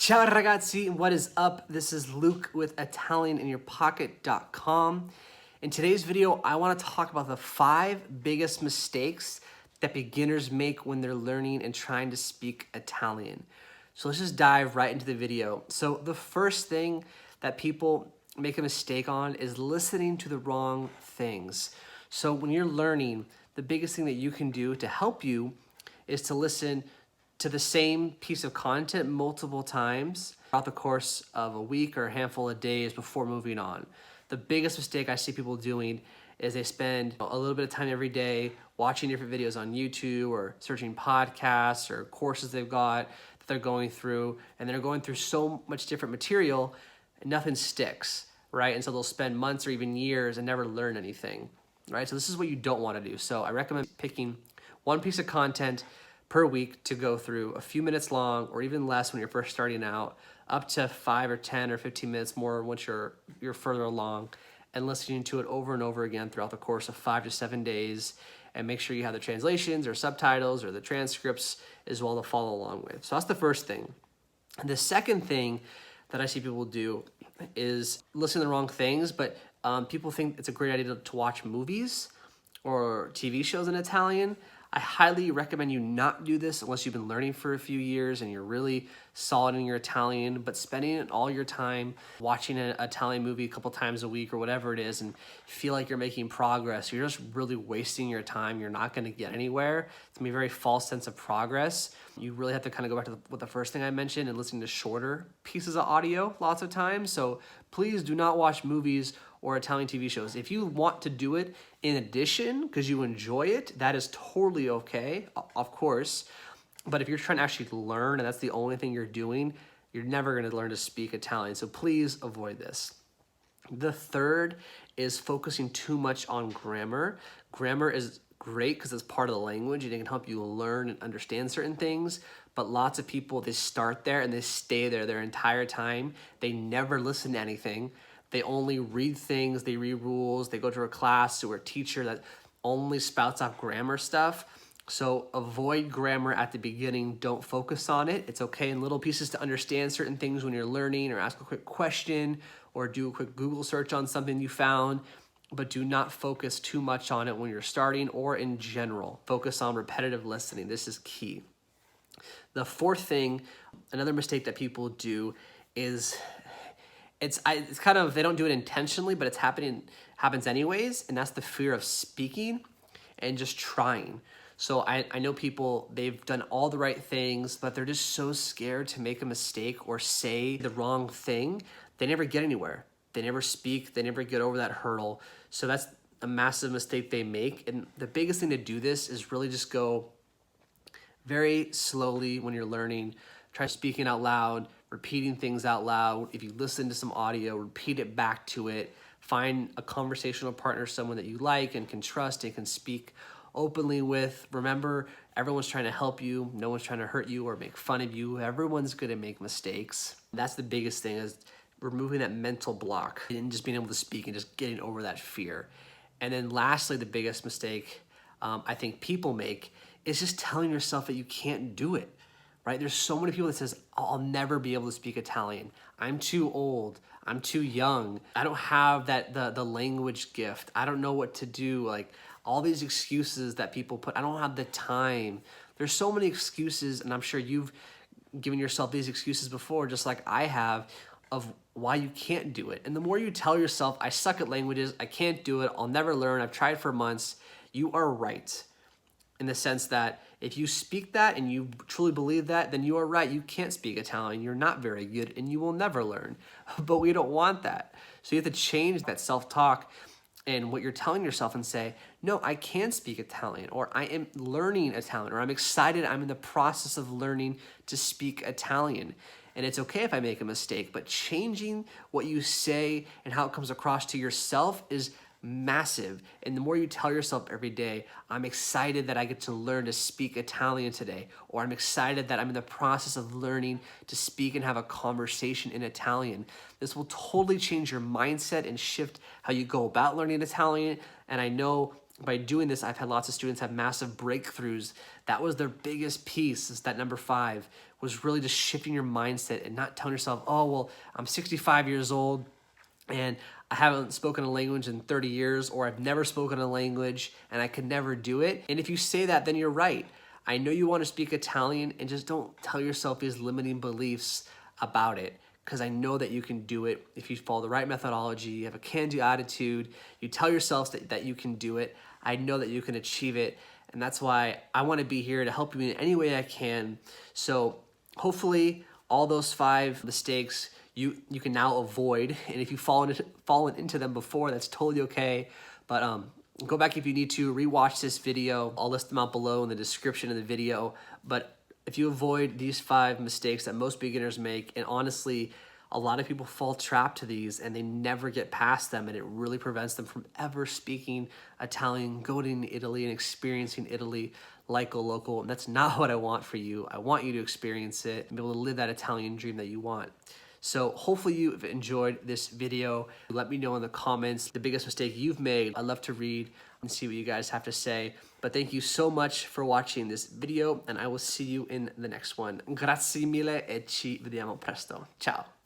Ciao ragazzi, what is up? This is Luke with Italianinyourpocket.com. In today's video, I want to talk about the 5 biggest mistakes that beginners make when they're learning and trying to speak Italian. So let's just dive right into the video. So the first thing that people make a mistake on is listening to the wrong things. So when you're learning, the biggest thing that you can do to help you is to listen to the same piece of content multiple times throughout the course of a week or a handful of days before moving on. The biggest mistake I see people doing is they spend a little bit of time every day watching different videos on YouTube or searching podcasts or courses they've got that they're going through, and they're going through so much different material and nothing sticks, right? And so they'll spend months or even years and never learn anything, right? So this is what you don't want to do. So I recommend picking one piece of content per week to go through, a few minutes long or even less when you're first starting out, up to 5 or 10 or 15 minutes more once you're further along, and listening to it over and over again throughout the course of 5 to 7 days, and make sure you have the translations or subtitles or the transcripts as well to follow along with. So that's the first thing. And the second thing that I see people do is listen to the wrong things, but people think it's a great idea to watch movies or TV shows in Italian. I highly recommend you not do this unless you've been learning for a few years and you're really solid in your Italian, but spending all your time watching an Italian movie a couple times a week or whatever it is and feel like you're making progress, you're just really wasting your time. You're not going to get anywhere. It's going to be a very false sense of progress. You really have to kind of go back to what the first thing I mentioned and listening to shorter pieces of audio lots of times. So please do not watch movies or Italian TV shows. If you want to do it in addition because you enjoy it, that is totally okay, of course. But if you're trying to actually learn and that's the only thing you're doing, you're never going to learn to speak Italian. So please avoid this. The third is focusing too much on grammar. Grammar is great because it's part of the language and it can help you learn and understand certain things. But lots of people, they start there and they stay there their entire time. They never listen to anything. They only read things, they read rules, they go to a class or a teacher that only spouts out grammar stuff. So avoid grammar at the beginning. Don't focus on it. It's okay in little pieces to understand certain things when you're learning, or ask a quick question or do a quick Google search on something you found, but do not focus too much on it when you're starting or in general. Focus on repetitive listening. This is key. The fourth thing, another mistake that people do is it's kind of, they don't do it intentionally, but happens anyways, and that's the fear of speaking and just trying. So I know people, they've done all the right things, but they're just so scared to make a mistake or say the wrong thing. They never get anywhere. They never speak. They never get over that hurdle. So that's a massive mistake they make. And the biggest thing to do this is really just go very slowly when you're learning. Try speaking out loud, repeating things out loud. If you listen to some audio, repeat it back to it. Find a conversational partner, someone that you like and can trust and can speak openly with. Remember, everyone's trying to help you. No one's trying to hurt you or make fun of you. Everyone's going to make mistakes. That's the biggest thing, is removing that mental block and just being able to speak and just getting over that fear. And then lastly, the biggest mistake I think people make is just telling yourself that you can't do it. Right? There's so many people that says, I'll never be able to speak Italian. I'm too old. I'm too young. I don't have the language gift. I don't know what to do. Like all these excuses that people put, I don't have the time. There's so many excuses, and I'm sure you've given yourself these excuses before, just like I have, of why you can't do it. And the more you tell yourself, I suck at languages, I can't do it, I'll never learn, I've tried for months, you are right. In the sense that if you speak that and you truly believe that, then you are right. You can't speak Italian. You're not very good and you will never learn. But we don't want that. So you have to change that self-talk and what you're telling yourself and say, no, I can speak Italian, or I am learning Italian, or I'm excited, I'm in the process of learning to speak Italian. And it's okay if I make a mistake, but changing what you say and how it comes across to yourself is massive. And the more you tell yourself every day, I'm excited that I get to learn to speak Italian today, or I'm excited that I'm in the process of learning to speak and have a conversation in Italian. This will totally change your mindset and shift how you go about learning Italian. And I know by doing this, I've had lots of students have massive breakthroughs. That was their biggest piece, is that number 5 was really just shifting your mindset and not telling yourself, oh, well, I'm 65 years old and I haven't spoken a language in 30 years, or I've never spoken a language and I could never do it. And if you say that, then you're right. I know you want to speak Italian, and just don't tell yourself these limiting beliefs about it, because I know that you can do it if you follow the right methodology, you have a can-do attitude, you tell yourself that you can do it. I know that you can achieve it, and that's why I want to be here to help you in any way I can. So hopefully all those 5 mistakes you can now avoid, and if you've fallen into them before, that's totally okay. But go back if you need to, rewatch this video. I'll list them out below in the description of the video. But if you avoid these 5 mistakes that most beginners make, and honestly, a lot of people fall trapped to these and they never get past them, and it really prevents them from ever speaking Italian, going to Italy and experiencing Italy like a local. And that's not what I want for you. I want you to experience it and be able to live that Italian dream that you want. So hopefully you've enjoyed this video. Let me know in the comments the biggest mistake you've made. I'd love to read and see what you guys have to say. But thank you so much for watching this video, and I will see you in the next one. Grazie mille e ci vediamo presto. Ciao.